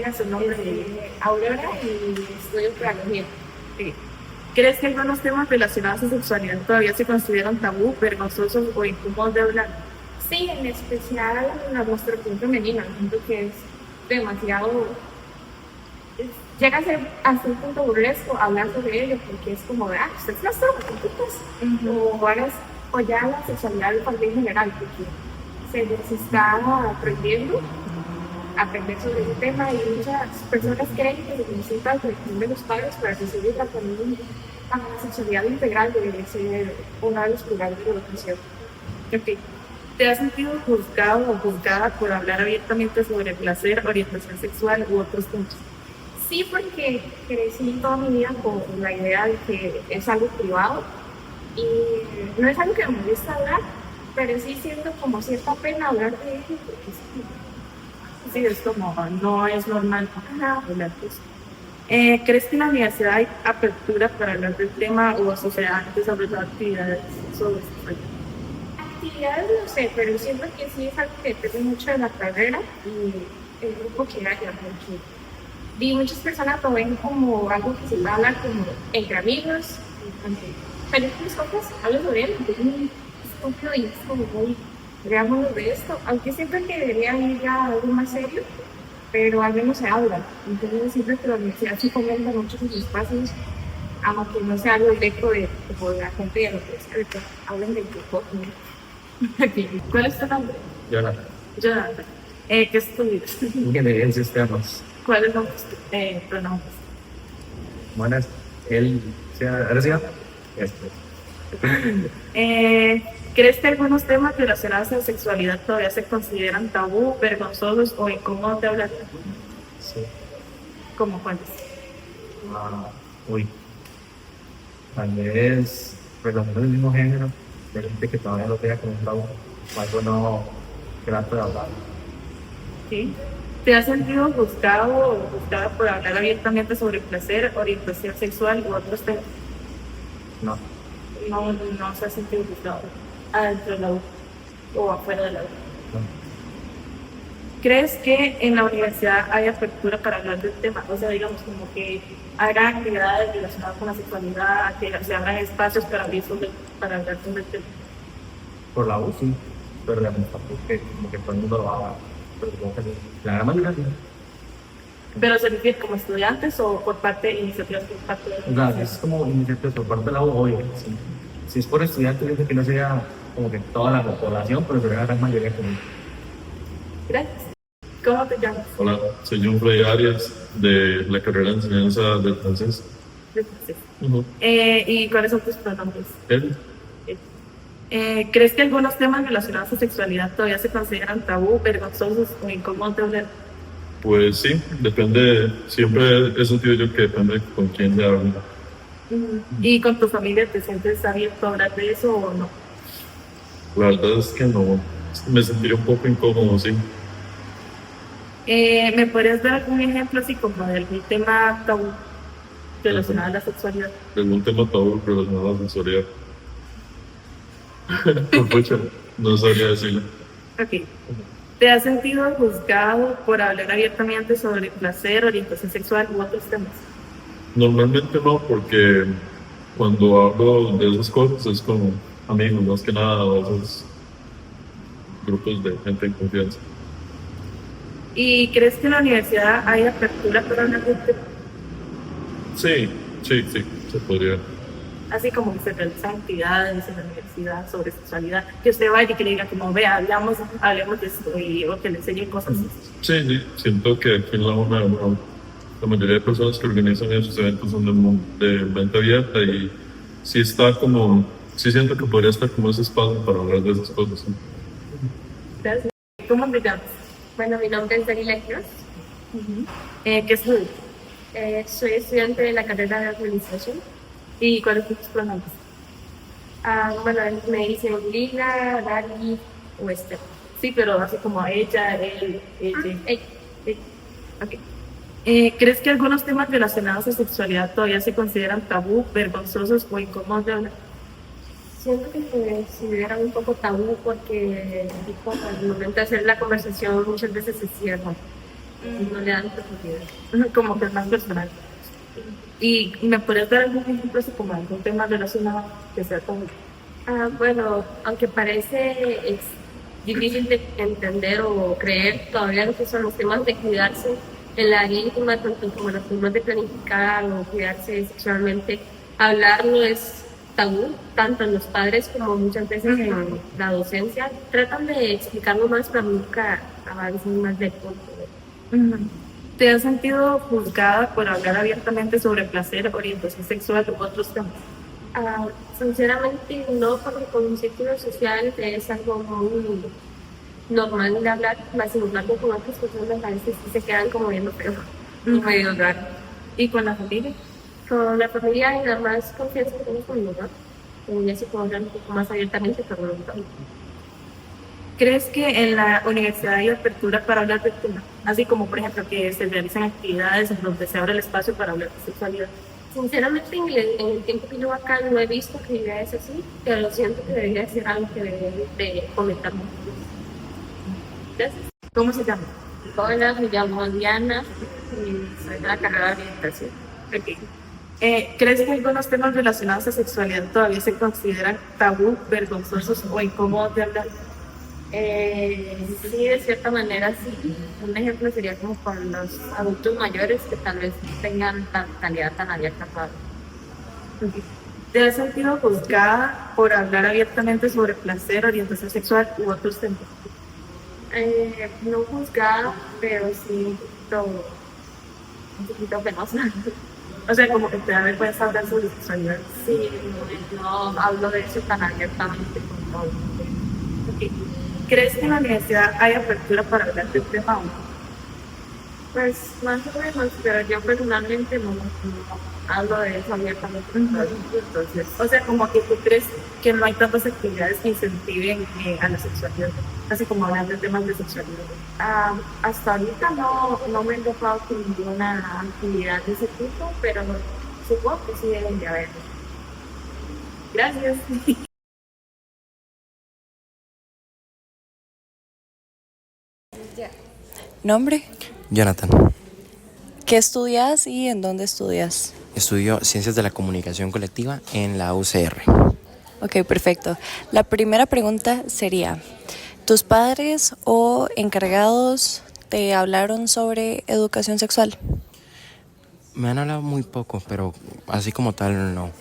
diga su nombre. Aurora y estudio pedagogía. Sí. ¿Crees que algunos temas relacionados a sexualidad todavía se consideran tabú, vergonzosos o incómodos de hablar? Sí, en especial la masturbación femenina. Siento que es demasiado. Llega a ser hasta un punto burlesco hablar sobre ello, porque es como de, usted es masturba, o ya la sexualidad del familia en general, porque se les está prohibiendo aprender sobre ese tema y muchas personas creen que se necesita la corrección de los padres para recibir la familia. La sexualidad integral debería ser una de los pilares de la educación. Ok. ¿Te has sentido juzgado o juzgada por hablar abiertamente sobre placer, orientación sexual u otros temas? Sí, porque crecí toda mi vida con la idea de que es algo privado y no es algo que me gusta hablar, pero sí siento como cierta pena hablar de ello porque sí, es como no es normal hablar de eso. ¿Crees que en la universidad hay apertura para hablar del tema o se han desarrollado actividades sobre esto? Actividades no sé, pero siento que sí es algo que depende mucho de la carrera y el grupo que haya, porque y muchas personas lo ven como algo que se va a hablar como entre amigos, pero muchas cosas hablan sobre él, es muy estúpido y es como muy, veámonos de esto, aunque siempre que debería ir ya algo más serio, pero al menos se habla. Entonces siempre que la universidad se comenta mucho sus espacios, aunque no sea algo directo de como la gente de los que hablan del grupo. ¿Cuál es tu nombre? Jonathan. Jonathan. ¿Qué estudias? Ingeniería en sistemas. ¿Cuáles son tus pronombres? Bueno, él, ahora sí, ¿Crees que algunos temas relacionados a la sexualidad todavía se consideran tabú, vergonzosos o incómodos de hablar? Sí. ¿Cómo cuáles? Uy. Tal vez relaciones del mismo género, de gente que todavía lo vea como un tabú, o algo no grato de hablar. ¿Sí? ¿Te has sentido juzgado o juzgada por hablar abiertamente sobre placer, orientación sexual u otros temas? No. No se ha sentido juzgado adentro de la U o afuera de la U. No. ¿Crees que en la universidad hay apertura para hablar del tema? O sea, digamos, como que hagan actividades relacionadas con la sexualidad, que se abran espacios para hablar sobre el tema. Por la U sí, pero la verdad es que como que todo el mundo lo haga, pero como que la gran mayoría sí. ¿Pero se refiere como estudiantes o por parte de iniciativas por parte de la O sea, universidad? es como iniciativas por parte de la U, obvio. Sí. Si es por estudiantes, dice que no sea como que toda la población, pero sería la gran mayoría como. Gracias. ¿Cómo te llamas? Hola, soy John Frey Arias de la carrera de enseñanza del francés. Gracias. Uh-huh. ¿Y cuáles son tus pronombres? Él, ¿Crees que algunos temas relacionados a sexualidad todavía se consideran tabú, vergonzosos o incómodos de hablar? pues sí, depende, siempre he sentido yo que depende con quién se habla. ¿Y con tu familia te sientes abierto a hablar de eso o no? La verdad es que no, me sentiría un poco incómodo, sí. ¿Me podrías dar algún ejemplo así como de algún tema tabú relacionado a la sexualidad? Algún tema tabú relacionado a la sexualidad. Pucha, no sabría decirlo. Ok. ¿Te has sentido juzgado por hablar abiertamente sobre placer, orientación sexual u otros temas? Normalmente no, porque cuando hablo de esas cosas es con amigos, más que nada, o esos grupos de gente en confianza. ¿Y crees que en la universidad hay apertura para hablar de este tema? Sí, se podría. Así como que se realizan actividades en la universidad sobre sexualidad, que usted vaya y que le diga como, vea, hablemos de esto, o que le enseñen cosas. Sí, siento que aquí en la UNA, bueno, la mayoría de personas que organizan esos eventos son de mente abierta y sí está como, sí siento que podría estar como ese espacio para hablar de esas cosas. ¿Sí? Gracias. ¿Cómo te llamas? Bueno, mi nombre es Daniela Quiroz. ¿Qué estudias? Soy estudiante de la carrera de administración. ¿Y cuáles son tus pronombres? Bueno, me dicen Lina, Dani o Esther. Sí, pero así como ella, él, ella. Ey, Okay. ¿Crees que algunos temas relacionados a sexualidad todavía se consideran tabú, vergonzosos o incómodos de hablar? siento que se consideran un poco tabú porque tipo, al momento de hacer la conversación muchas veces se cierran. no le dan profundidad. Como que es más personal. ¿Y me podrías dar algún ejemplo así como algún tema relacionado que sea como... Bueno, aunque parece difícil de entender o creer, todavía lo que son los temas de cuidarse en la área íntima, tanto como los temas de planificar o cuidarse sexualmente, hablar no es tabú, tanto en los padres como muchas veces en la docencia. Tratan de explicarlo más, pero nunca avanzan más de punto. Ujú. ¿Te has sentido juzgada por hablar abiertamente sobre placer, orientación sexual u otros temas? Sinceramente no, porque con un círculo social es algo muy normal de hablar, más sin embargo con otras personas a veces sí se quedan como viendo feo, medio raro. ¿Y con la familia? Con la familia y la más confianza que tengo con mi mamá, ya se puedo hablar un poco más abiertamente, pero no tanto. ¿Crees que en la universidad hay apertura para hablar del tema? Así como, por ejemplo, que se realizan actividades en donde se abre el espacio para hablar de sexualidad. Sinceramente, en el tiempo que llevo acá no he visto actividades así, pero siento que debería ser algo que debería de comentar más. Gracias. ¿Cómo se llama? Hola, me llamo Diana y soy de la carrera de orientación. Ok. ¿Crees que algunos temas relacionados a sexualidad todavía se consideran tabú, vergonzosos o incómodos de hablar? Sí, de cierta manera sí. Un ejemplo sería como con los adultos mayores que tal vez tengan tan calidad tan abierta para... ¿Te has sentido juzgada por hablar abiertamente sobre placer, orientación sexual u otros temas? No juzgada, pero sí un poquito penosa. O sea, como que te da vergüenza hablar sobre sexualidad. Sí, no hablo de eso tan abiertamente con todo. Ok. ¿Crees que en la universidad hay apertura para hablar del tema o no? Pues más o menos, pero yo personalmente no hablo de eso abiertamente. Entonces, O sea, como que tú crees que no hay tantas actividades que incentiven a la sexualidad, así como hablar de temas de sexualidad. hasta ahorita no me he topado con ninguna actividad de ese tipo, pero supongo que sí deben de haber. Gracias. ¿Nombre? Jonathan, ¿Qué estudias y en dónde estudias? estudio Ciencias de la Comunicación Colectiva en la UCR. Ok, perfecto. La primera pregunta sería, ¿tus padres o encargados te hablaron sobre educación sexual? Me han hablado muy poco, pero así como tal no.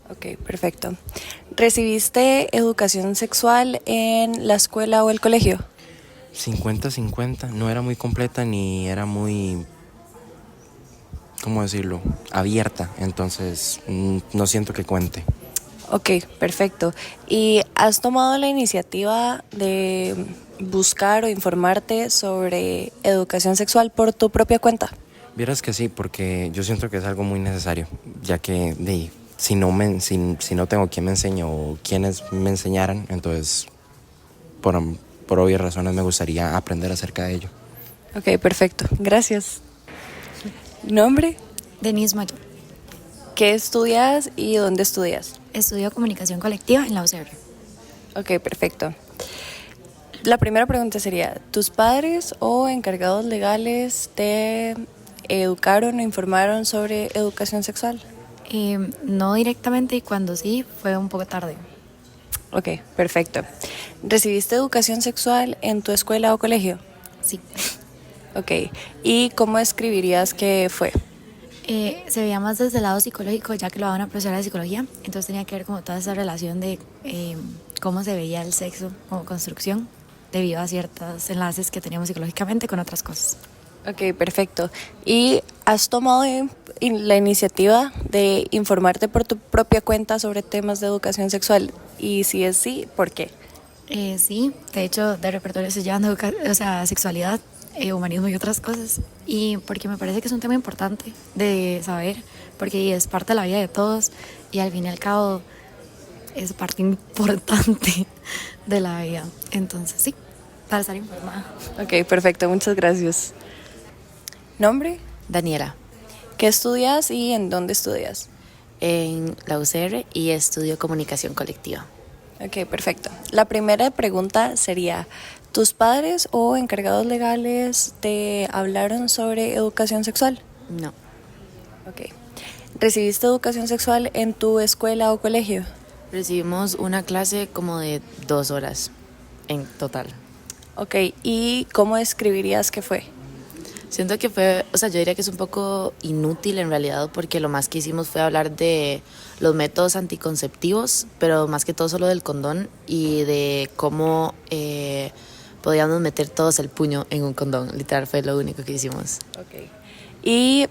Ok, perfecto. ¿Recibiste educación sexual en la escuela o el colegio? 50-50, no era muy completa ni era muy, ¿cómo decirlo?, abierta, entonces no siento que cuente. Ok, perfecto. ¿Y has tomado la iniciativa de buscar o informarte sobre educación sexual por tu propia cuenta? Vieras que sí, porque yo siento que es algo muy necesario, ya que si no tengo quien me enseñe o quienes me enseñaran, entonces por obvias razones me gustaría aprender acerca de ello. Ok, perfecto. Gracias. ¿Nombre? Denise Mayor. ¿Qué estudias y dónde estudias? Estudio comunicación colectiva en la UCR. Ok, perfecto. La primera pregunta sería, ¿tus padres o encargados legales te educaron o informaron sobre educación sexual? No directamente, y cuando sí, fue un poco tarde. Ok, perfecto. ¿Recibiste educación sexual en tu escuela o colegio? Sí. Ok, ¿y cómo escribirías que fue? Se veía más desde el lado psicológico, ya que lo daba una profesora de psicología, entonces tenía que ver como toda esa relación de cómo se veía el sexo como construcción debido a ciertos enlaces que teníamos psicológicamente con otras cosas. Ok, perfecto. ¿Y has tomado la iniciativa de informarte por tu propia cuenta sobre temas de educación sexual? Y si es sí, ¿por qué? Sí, de hecho, de repertorio estoy llevando sexualidad, humanismo y otras cosas. Y porque me parece que es un tema importante de saber, porque es parte de la vida de todos y al fin y al cabo es parte importante de la vida. Entonces, sí, para estar informada. Ok, perfecto. Muchas gracias. ¿Nombre? Daniela, ¿Qué estudias y en dónde estudias? en la UCR y estudio comunicación colectiva. Ok, perfecto. La primera pregunta sería, ¿Tus padres o encargados legales te hablaron sobre educación sexual? No. Ok. ¿Recibiste educación sexual en tu escuela o colegio? Recibimos una clase como de 2 horas en total. Ok. ¿Y cómo describirías que fue? Siento que fue, o sea, yo diría que es un poco inútil en realidad porque lo más que hicimos fue hablar de los métodos anticonceptivos, pero más que todo solo del condón y de cómo podíamos meter todos el puño en un condón. Literal fue lo único que hicimos. Ok. ¿Y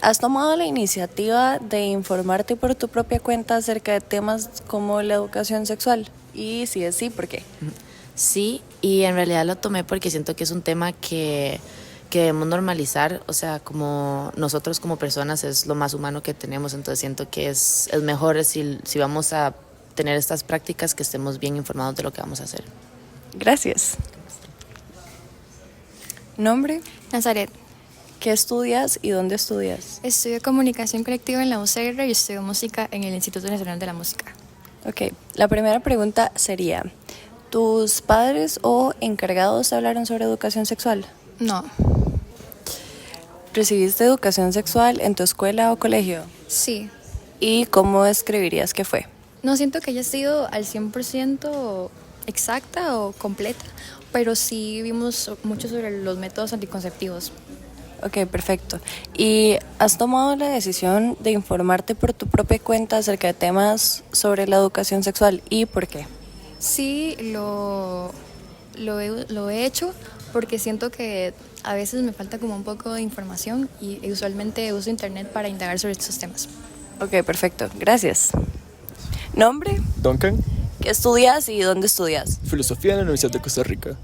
has tomado la iniciativa de informarte por tu propia cuenta acerca de temas como la educación sexual? Y si es sí, ¿por qué? Sí, y en realidad lo tomé porque siento que es un tema que debemos normalizar, o sea, como nosotros como personas es lo más humano que tenemos, entonces siento que es mejor si vamos a tener estas prácticas que estemos bien informados de lo que vamos a hacer. Gracias. ¿Nombre? Nazaret. ¿Qué estudias y dónde estudias? Estudio comunicación colectiva en la UCR y estudio música en el Instituto Nacional de la Música. Ok, la primera pregunta sería, ¿tus padres o encargados te hablaron sobre educación sexual? No. ¿Recibiste educación sexual en tu escuela o colegio? Sí. ¿Y cómo describirías que fue? No siento que haya sido al 100% exacta o completa, pero sí vimos mucho sobre los métodos anticonceptivos. Ok, perfecto. ¿Y has tomado la decisión de informarte por tu propia cuenta acerca de temas sobre la educación sexual y por qué? Sí, lo he hecho porque siento que a veces me falta como un poco de información y usualmente uso internet para indagar sobre estos temas. Ok, perfecto. Gracias. ¿Nombre? Duncan, ¿Qué estudias y dónde estudias? filosofía en la Universidad de Costa Rica.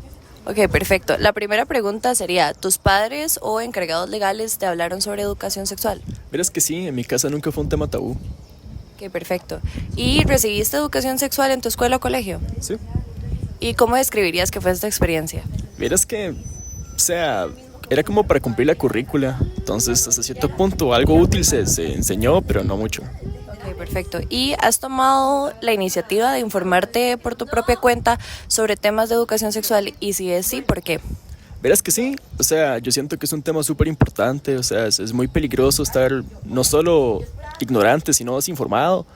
Ok, perfecto. La primera pregunta sería, ¿tus padres o encargados legales te hablaron sobre educación sexual? Verás que sí, en mi casa nunca fue un tema tabú. Ok, perfecto. ¿Y recibiste educación sexual en tu escuela o colegio? Sí. ¿Y cómo describirías que fue esta experiencia? Verás que, o sea, era como para cumplir la currícula. Entonces, hasta cierto punto, algo útil se enseñó, pero no mucho. Ok, perfecto. ¿Y has tomado la iniciativa de informarte por tu propia cuenta sobre temas de educación sexual? Y si es sí, ¿por qué? Verás que sí, o sea, yo siento que es un tema súper importante, o sea, es muy peligroso estar no solo ignorante, sino desinformado.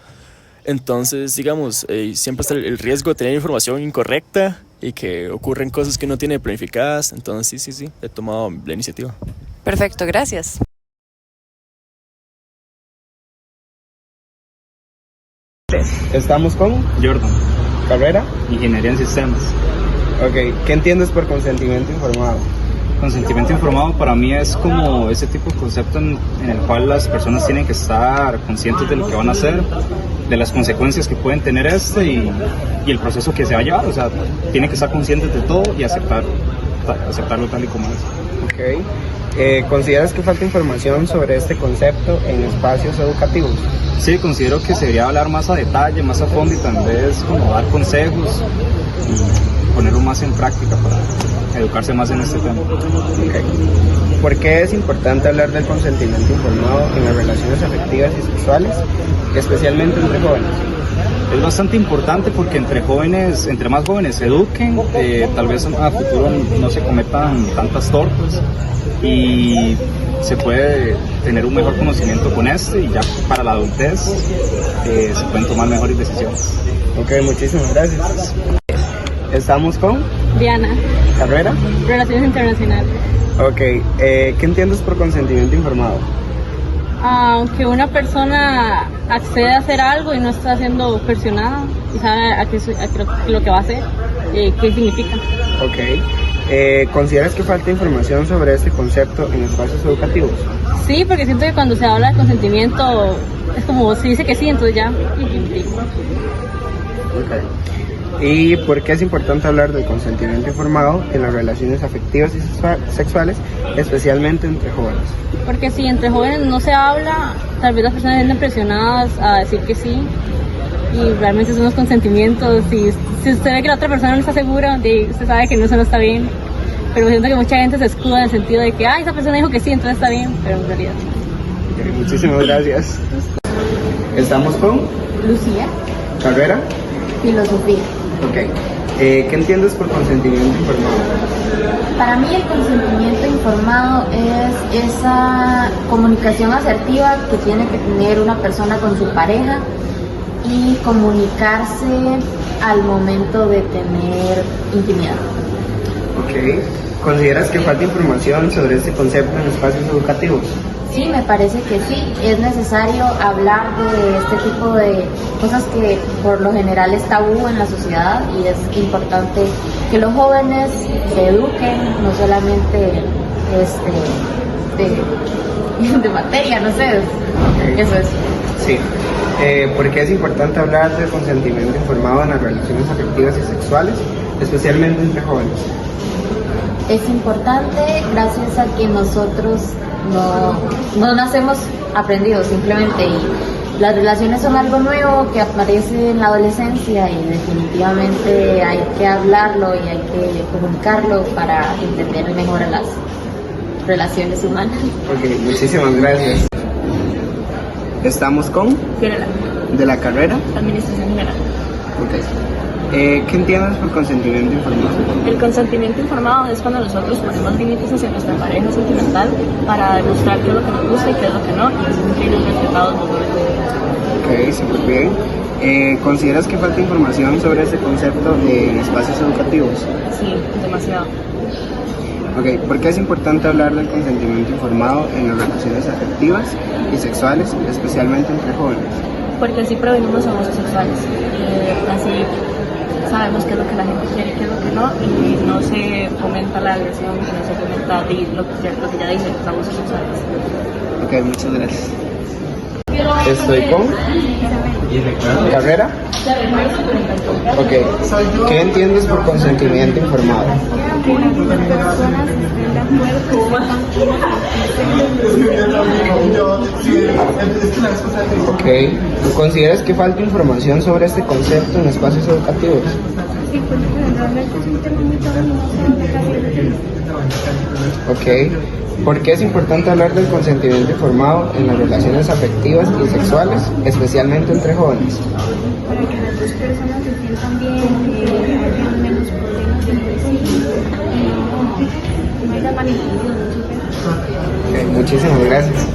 Entonces, digamos, siempre está el riesgo de tener información incorrecta y que ocurren cosas que no tiene planificadas. Entonces, sí, he tomado la iniciativa. Perfecto, gracias. Estamos con Jordan, carrera. Ingeniería en Sistemas. Ok, ¿qué entiendes por consentimiento informado? Consentimiento informado para mí es como ese tipo de concepto en el cual las personas tienen que estar conscientes de lo que van a hacer, de las consecuencias que pueden tener y el proceso que se va a llevar. O sea, tienen que estar conscientes de todo y aceptarlo tal y como es. Ok. ¿Consideras que falta información sobre este concepto en espacios educativos? Sí, considero que se debería hablar más a detalle, más a fondo y tal vez como dar consejos y ponerlo más en práctica para educarse más en este tema. Okay. ¿Por qué es importante hablar del consentimiento informado en las relaciones afectivas y sexuales, especialmente entre jóvenes? Es bastante importante porque entre más jóvenes se eduquen, tal vez a futuro no se cometan tantas torpes y se puede tener un mejor conocimiento con y ya para la adultez se pueden tomar mejores decisiones. Ok, muchísimas gracias. Estamos con Diana, carrera. Relaciones Internacionales. Ok, ¿qué entiendes por consentimiento informado? Aunque una persona accede a hacer algo y no está siendo presionada y sabe a qué lo que va a hacer, qué significa. Ok. ¿Consideras que falta información sobre este concepto en espacios educativos? Sí, porque siento que cuando se habla de consentimiento es como se dice que sí, entonces ya. Okay. ¿Y por qué es importante hablar del consentimiento informado en las relaciones afectivas y sexuales, especialmente entre jóvenes? Porque si entre jóvenes no se habla, tal vez las personas sienten presionadas a decir que sí y realmente son los consentimientos y si usted ve que la otra persona no está segura, usted sabe que eso no está bien, pero siento que mucha gente se escuda en el sentido de que esa persona dijo que sí, entonces está bien, pero en realidad no. Okay, muchísimas gracias. Estamos con Lucía, carrera. Filosofía. Ok. ¿Qué entiendes por consentimiento informado? Para mí el consentimiento informado es esa comunicación asertiva que tiene que tener una persona con su pareja y comunicarse al momento de tener intimidad. Ok. ¿Consideras que falta información sobre este concepto en espacios educativos? Sí, me parece que sí. Es necesario hablar de este tipo de cosas que por lo general es tabú en la sociedad y es importante que los jóvenes se eduquen, no solamente de materia, no sé. Eso es. Sí. ¿Por qué es importante hablar del consentimiento informado en las relaciones afectivas y sexuales, especialmente entre jóvenes? Es importante gracias a que nosotros no nacemos aprendidos simplemente y las relaciones son algo nuevo que aparece en la adolescencia y definitivamente hay que hablarlo y hay que comunicarlo para entender mejor a las relaciones humanas. Ok, muchísimas gracias. Estamos con General. de la carrera. Administración general. Ok. ¿Qué entiendes por consentimiento informado? El consentimiento informado es cuando nosotros ponemos límites hacia nuestra pareja sentimental para demostrar qué es lo que nos gusta y qué es lo que no, y así sentirnos respetados mutuamente. Ok, súper bien. ¿Consideras que falta información sobre este concepto en espacios educativos? Sí, demasiado. Ok, ¿por qué es importante hablar del consentimiento informado en las relaciones afectivas y sexuales, especialmente entre jóvenes? Porque así prevenimos abusos sexuales. Así sabemos qué es lo que la gente quiere y qué es lo que no, y no se fomenta la agresión, y no se fomenta lo que ya dice, los abusos sexuales. Ok, muchas gracias. Estoy con carrera. Ok. ¿Qué entiendes por consentimiento informado? Que las personas estén de acuerdo. Ok. ¿Tú consideras que falta información sobre este concepto en espacios educativos? Sí, porque realmente es un tema muy tabú, no se habla casi de eso. Ok. ¿Por qué es importante hablar del consentimiento informado en las relaciones afectivas y sexuales, especialmente entre jóvenes? Para que las dos personas se sientan bien, que haya menos problemas entre sí y no haya manipulación. Ok, muchísimas gracias.